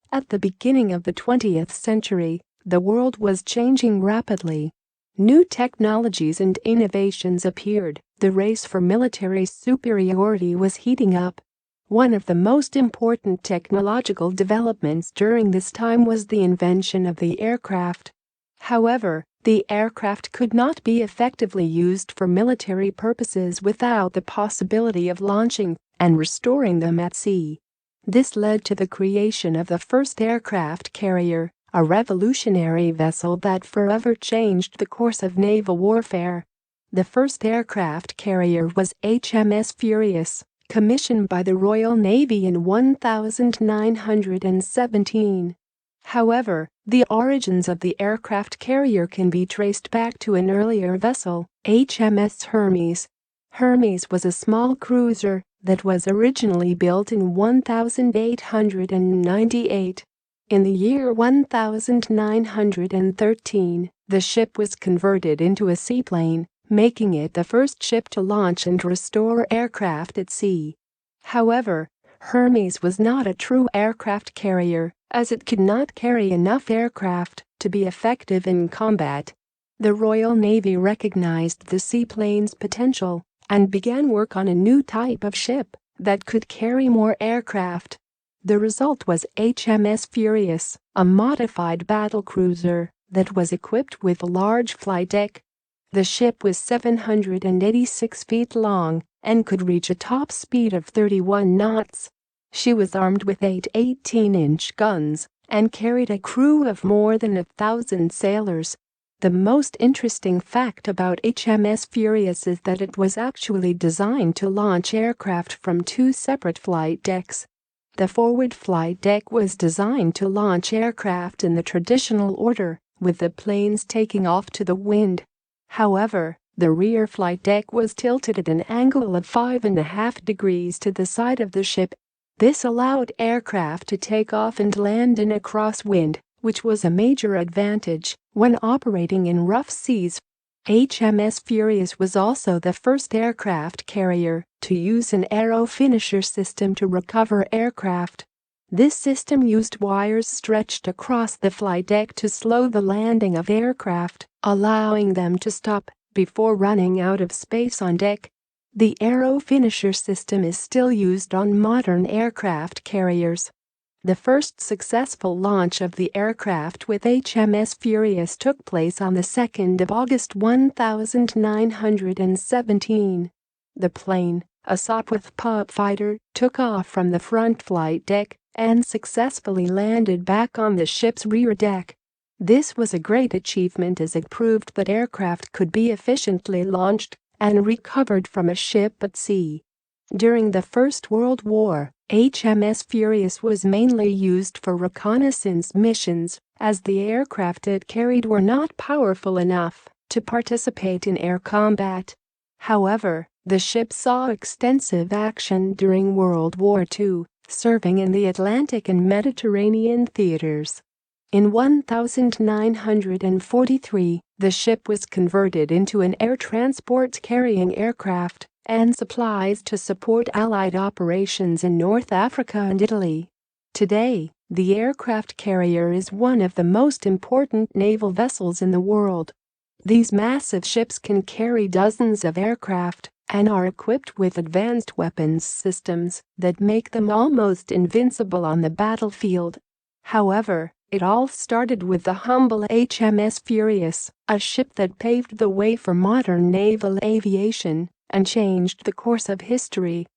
At the beginning of the 20th century, the world was changing rapidly. New technologies and innovations appeared. The race for military superiority was heating up. One of the most important technological developments during this time was the invention of the aircraft. However, the aircraft could not be effectively used for military purposes without the possibility of launching and restoring them at sea. This led to the creation of the first aircraft carrier, a revolutionary vessel that forever changed the course of naval warfare. The first aircraft carrier was HMS Furious, commissioned by the Royal Navy in 1917. However, the origins of the aircraft carrier can be traced back to an earlier vessel, HMS Hermes. Hermes was a small cruiser that was originally built in 1898. In the year 1913, the ship was converted into a seaplane, making it the first ship to launch and restore aircraft at sea. However, Hermes was not a true aircraft carrier, as it could not carry enough aircraft to be effective in combat. The Royal Navy recognized the seaplane's potential and began work on a new type of ship that could carry more aircraft. The result was HMS Furious, a modified battlecruiser that was equipped with a large flight deck. The ship was 786 feet long and could reach a top speed of 31 knots. She was armed with 8 18-inch guns and carried a crew of more than 1,000 sailors. The most interesting fact about HMS Furious is that it was actually designed to launch aircraft from two separate flight decks. The forward flight deck was designed to launch aircraft in the traditional order, with the planes taking off to the wind. However, the rear flight deck was tilted at an angle of 5.5 degrees to the side of the ship. This allowed aircraft to take off and land in a crosswind, which was a major advantage when operating in rough seas. HMS Furious was also the first aircraft carrier to use an aero-finisher system to recover aircraft. This system used wires stretched across the flight deck to slow the landing of aircraft, allowing them to stop before running out of space on deck. The aero-finisher system is still used on modern aircraft carriers. The first successful launch of the aircraft with HMS Furious took place on the 2nd of August 1917. The plane, a Sopwith Pup fighter, took off from the front flight deck and successfully landed back on the ship's rear deck. This was a great achievement as it proved that aircraft could be efficiently launched and recovered from a ship at sea. During the First World War, HMS Furious was mainly used for reconnaissance missions, as the aircraft it carried were not powerful enough to participate in air combat. However, the ship saw extensive action during World War II, serving in the Atlantic and Mediterranean theaters. In 1943, the ship was converted into an air transport carrying aircraft and supplies to support Allied operations in North Africa and Italy. Today, the aircraft carrier is one of the most important naval vessels in the world. These massive ships can carry dozens of aircraft and are equipped with advanced weapons systems that make them almost invincible on the battlefield. However, it all started with the humble HMS Furious, a ship that paved the way for modern naval aviation and changed the course of history.